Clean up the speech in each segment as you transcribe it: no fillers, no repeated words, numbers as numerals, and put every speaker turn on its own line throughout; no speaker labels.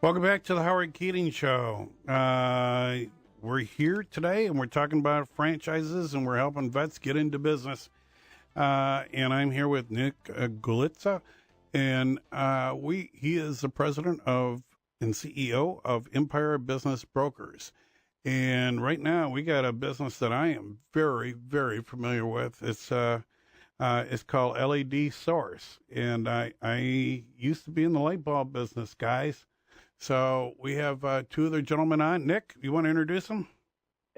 Welcome back to the Howard Keating Show. We're here today, and we're talking about franchises, and we're helping vets get into business. And I'm here with Nick Gulitza, and he is the president of and CEO of Empire Business Brokers. And right now, we got a business that I am very, very familiar with. It's called LED Source, and I used to be in the light bulb business, guys. So we have two other gentlemen on. Nick, you want to introduce them?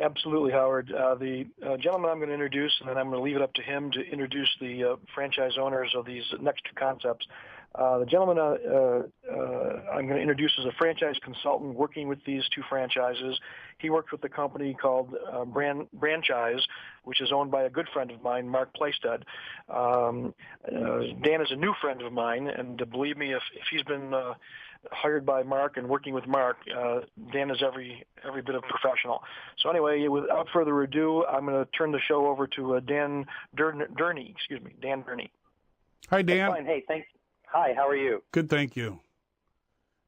Absolutely, Howard. The gentleman I'm going to introduce, and then I'm going to leave it up to him to introduce the franchise owners of these next two concepts. The gentleman I'm going to introduce is a franchise consultant working with these two franchises. He worked with a company called Branchise, which is owned by a good friend of mine, Mark Plaisted. Dan is a new friend of mine, and believe me, if he's been hired by Mark and working with Mark, Dan is every bit of professional. So anyway, without further ado, I'm going to turn the show over to Dan Durney. Dan Durney.
Hi, Dan.
That's fine. Hey, thanks. Hi, how are you?
Good, thank you.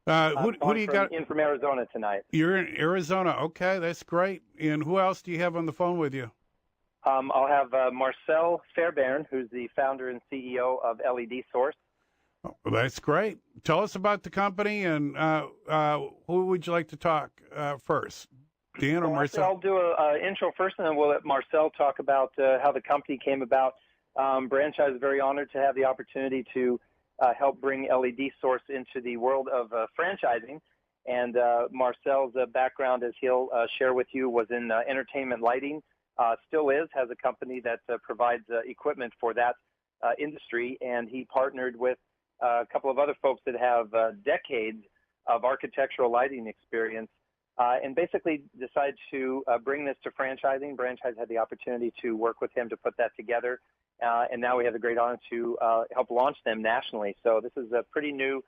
Who do you got?
In from Arizona tonight.
You're in Arizona. Okay, that's great. And who else do you have on the phone with you?
I'll have Marcel Fairbairn, who's the founder and CEO of LED Source.
Oh, that's great. Tell us about the company, and who would you like to talk first, Dan or Marcel?
I'll do an intro first, and then we'll let Marcel talk about how the company came about. Branchise is very honored to have the opportunity to help bring LED Source into the world of franchising. And Marcel's background, as he'll share with you, was in entertainment lighting, still is, has a company that provides equipment for that industry, and he partnered with a couple of other folks that have decades of architectural lighting experience, and basically decided to bring this to franchising. Branchise had the opportunity to work with him to put that together, and now we have the great honor to help launch them nationally. So this is a pretty new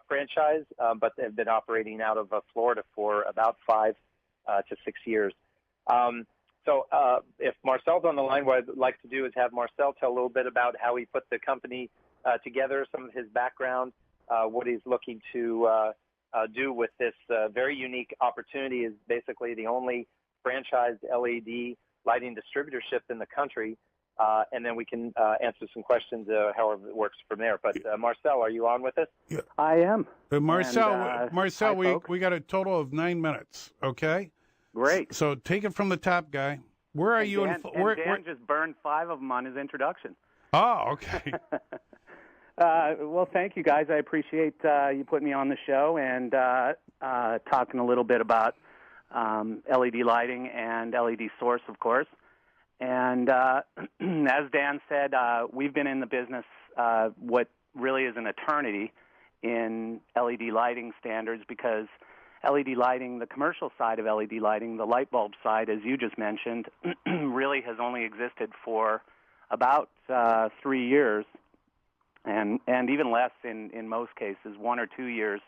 franchise, but they've been operating out of Florida for about 5 to 6 years. So if Marcel's on the line, what I'd like to do is have Marcel tell a little bit about how he put the company together, some of his background, what he's looking to do with this very unique opportunity. Is basically the only franchised LED lighting distributorship in the country, and then we can answer some questions however it works from there. But Marcel, are you on with us?
Yeah.
I am.
Marcel, we got a total of 9 minutes, okay?
Great.
So take it from the top, guy. Where are you?
Dan just burned 5 of them on his introduction.
Oh, okay.
Well, thank you, guys. I appreciate you putting me on the show and talking a little bit about LED lighting and LED Source, of course. And as Dan said, we've been in the business what really is an eternity in LED lighting standards, because LED lighting, the commercial side of LED lighting, the light bulb side, as you just mentioned, really has only existed for about 3 years. And even less in most cases, 1 or 2 years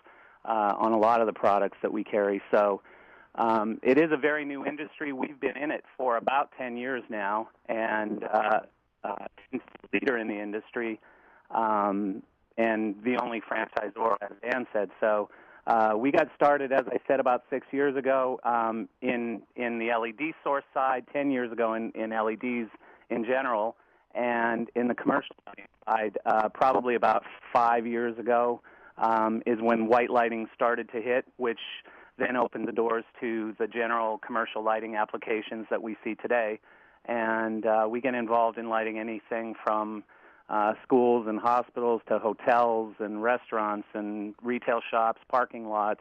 on a lot of the products that we carry. So it is a very new industry. We've been in it for about 10 years now, and leader in the industry, and the only franchisor, as Dan said. So we got started, as I said, about 6 years ago in the LED Source side, 10 years ago in LEDs in general. And in the commercial side, probably about 5 years ago, is when white lighting started to hit, which then opened the doors to the general commercial lighting applications that we see today. And we get involved in lighting anything from schools and hospitals to hotels and restaurants and retail shops, parking lots.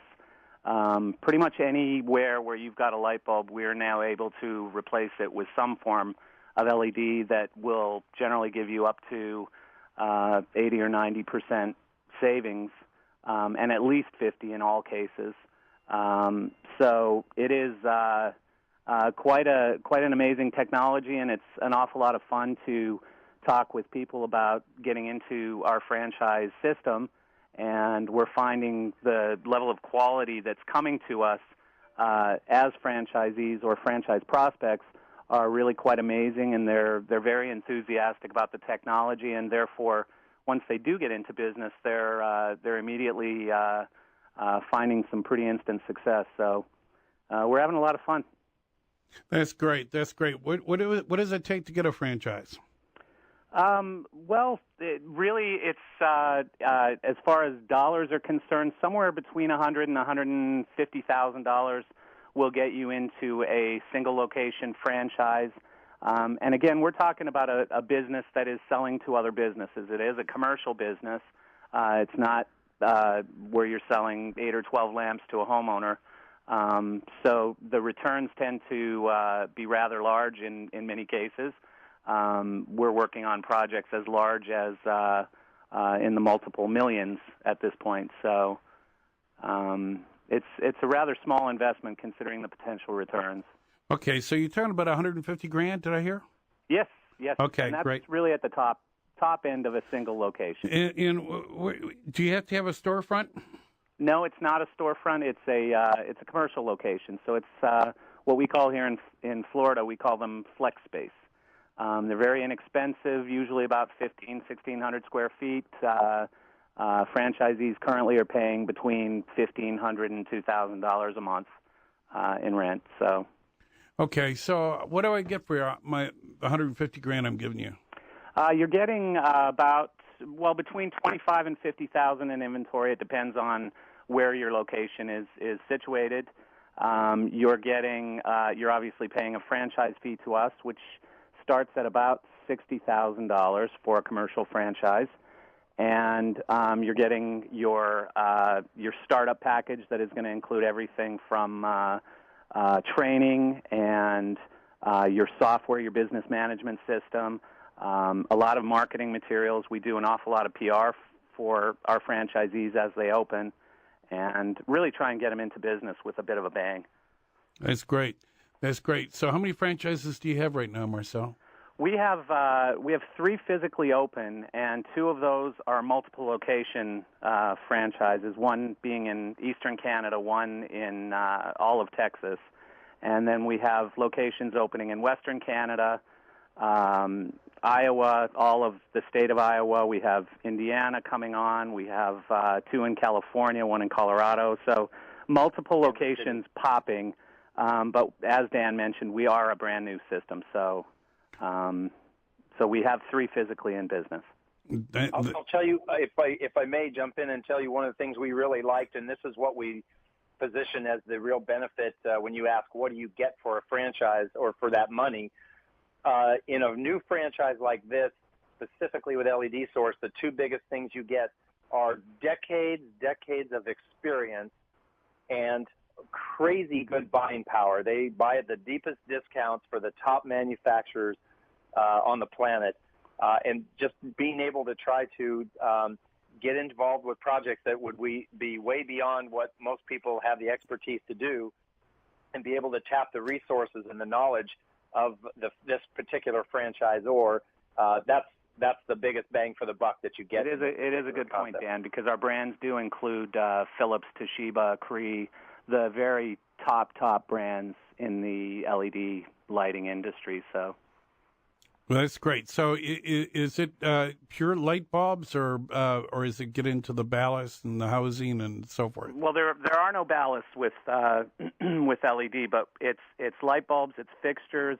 Pretty much anywhere where you've got a light bulb, we're now able to replace it with some form of LED that will generally give you up to 80 or 90% savings, and at least 50 in all cases. So it is quite an amazing technology, and it's an awful lot of fun to talk with people about getting into our franchise system. And we're finding the level of quality that's coming to us as franchisees or franchise prospects are really quite amazing, and they're very enthusiastic about the technology, and therefore, once they do get into business, they're immediately finding some pretty instant success. So we're having a lot of fun.
That's great. That's great. What does it take to get a franchise?
Well, it's as far as dollars are concerned, somewhere between $100,000 and $150,000 will get you into a single location franchise. And again, we're talking about a business that is selling to other businesses. It is a commercial business. It's not where you're selling 8 or 12 lamps to a homeowner. So the returns tend to be rather large in many cases. We're working on projects as large as in the multiple millions at this point. So it's a rather small investment considering the potential returns.
Okay, so you're talking about $150,000, did I hear?
Yes.
Okay,
and that's
great.
Really at the top end of a single location.
And do you have to have a storefront?
No, it's not a storefront. It's a commercial location. So it's what we call here in Florida, we call them flex space. They're very inexpensive, usually about 1,600 square feet. Franchisees currently are paying between $1,500 and $2,000 a month in rent. So,
okay. So, what do I get for my $150,000 I'm giving you?
You're getting between $25,000 and $50,000 in inventory. It depends on where your location is situated. You're obviously paying a franchise fee to us, which starts at about $60,000 for a commercial franchise, and you're getting your startup package that is going to include everything from training and your software, your business management system, a lot of marketing materials. We do an awful lot of PR for our franchisees as they open, and really try and get them into business with a bit of a bang.
That's great. That's great. So how many franchises do you have right now, Marcel?
We have 3 physically open, and 2 of those are multiple location franchises, one being in eastern Canada, one in all of Texas. And then we have locations opening in western Canada, Iowa, all of the state of Iowa. We have Indiana coming on. We have 2 in California, 1 in Colorado. So multiple locations popping. But as Dan mentioned, we are a brand new system, so we have 3 physically in business.
I'll tell you, if I may jump in and tell you one of the things we really liked, and this is what we position as the real benefit when you ask what do you get for a franchise or for that money. In a new franchise like this, specifically with LED Source, the 2 biggest things you get are decades of experience and crazy good buying power. They buy at the deepest discounts for the top manufacturers on the planet, and just being able to try to get involved with projects that would be way beyond what most people have the expertise to do, and be able to tap the resources and the knowledge of this particular franchisor. That's the biggest bang for the buck that you get.
It is a good point, Dan, because our brands do include Philips, Toshiba, Cree, the very top brands in the LED lighting industry. So,
well, that's great. So, is it pure light bulbs, or is it get into the ballast and the housing and so forth?
Well, there are no ballasts with with LED, but it's light bulbs, it's fixtures,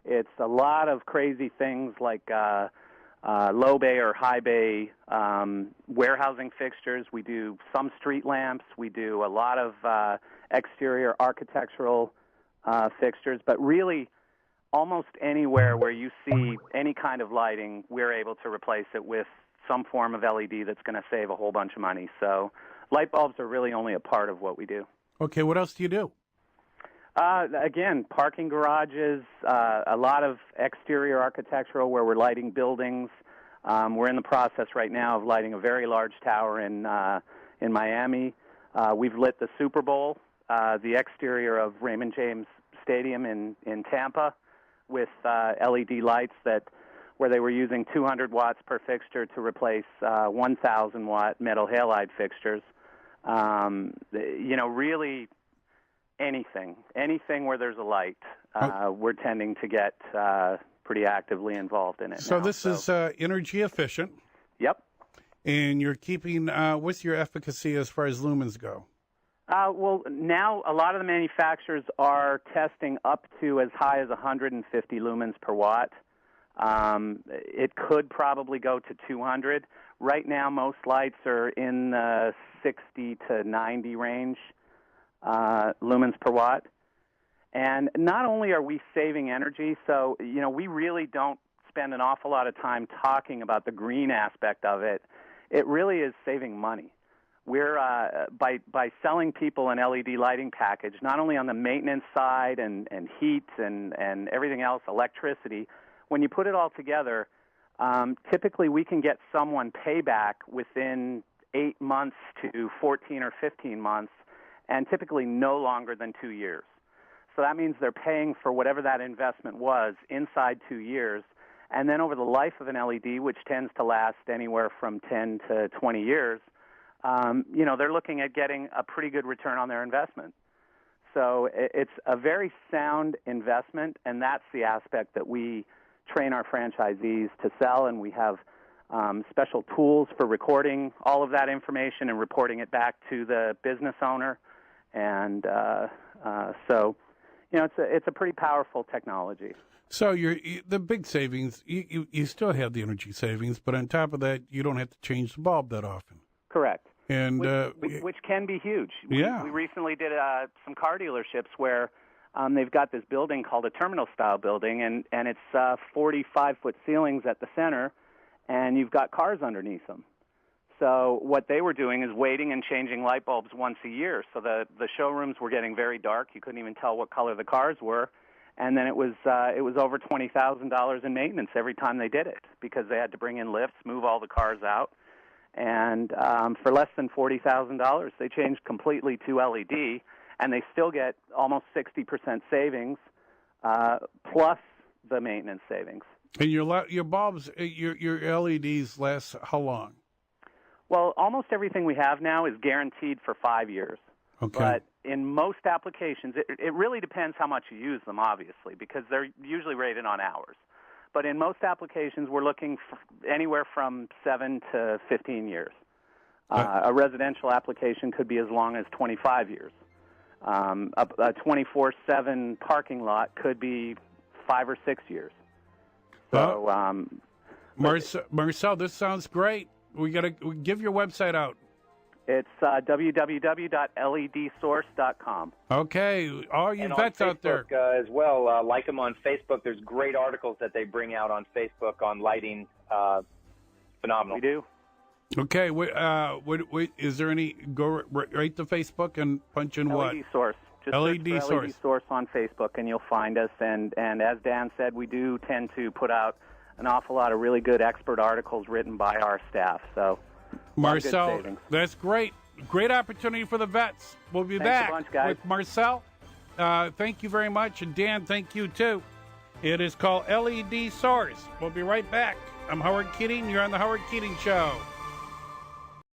it's a lot of crazy things like low bay or high bay warehousing fixtures. We do some street lamps. We do a lot of exterior architectural fixtures, but really almost anywhere where you see any kind of lighting, we're able to replace it with some form of LED that's going to save a whole bunch of money. So light bulbs are really only a part of what we do.
Okay, what else do you do?
Again, parking garages, a lot of exterior architectural where we're lighting buildings. We're in the process right now of lighting a very large tower in Miami. We've lit the Super Bowl, the exterior of Raymond James Stadium in Tampa, with LED lights where they were using 200 watts per fixture to replace 1,000 watt metal halide fixtures. Really anything where there's a light, we're tending to get pretty actively involved in it.
So this is energy efficient.
Yep.
And you're keeping, what's your efficacy as far as lumens go?
Well, now a lot of the manufacturers are testing up to as high as 150 lumens per watt. It could probably go to 200. Right now, most lights are in the 60 to 90 range lumens per watt. And not only are we saving energy, so, we really don't spend an awful lot of time talking about the green aspect of it. It really is saving money. We're by selling people an LED lighting package, not only on the maintenance side and heat and everything else, electricity. When you put it all together, typically we can get someone payback within 8 months to 14 or 15 months, and typically no longer than 2 years. So that means they're paying for whatever that investment was inside 2 years, and then over the life of an LED, which tends to last anywhere from 10 to 20 years, they're looking at getting a pretty good return on their investment. So it's a very sound investment, and that's the aspect that we train our franchisees to sell, and we have special tools for recording all of that information and reporting it back to the business owner. And so, it's a pretty powerful technology.
So the big savings, you still have the energy savings, but on top of that, you don't have to change the bulb that often.
Correct.
And
which can be huge.
Yeah.
We recently did some car dealerships where they've got this building called a terminal-style building, and it's 45-foot ceilings at the center, and you've got cars underneath them. So what they were doing is waiting and changing light bulbs once a year. So the showrooms were getting very dark. You couldn't even tell what color the cars were. And then it was over $20,000 in maintenance every time they did it because they had to bring in lifts, move all the cars out. And for less than $40,000, they changed completely to LED, and they still get almost 60% savings plus the maintenance savings.
And your bulbs, your LEDs last how long?
Well, almost everything we have now is guaranteed for 5 years.
Okay.
But in most applications, it really depends how much you use them, obviously, because they're usually rated on hours. But in most applications, we're looking for anywhere from 7 to 15 years. A residential application could be as long as 25 years. A 24/7 parking lot could be 5 or 6 years. So,
Marcel, this sounds great. We got to give your website out.
It's www.ledsource.com.
Okay, all you
and
vets
on Facebook,
out there.
As well, like them on Facebook. There's great articles that they bring out on Facebook on lighting. Phenomenal.
We do.
Okay, is there any, go right to Facebook and punch in what?
LED Source. Just
LED
search for
Source.
LED Source on Facebook, and you'll find us. And as Dan said, we do tend to put out an awful lot of really good expert articles written by our staff. So,
Marcel, that's great. Great opportunity for the vets. We'll be back
a bunch, guys.
with Marcel. Thank you very much. And Dan, thank you too. It is called LED Source. We'll be right back. I'm Howard Keating. You're on the Howard Keating Show.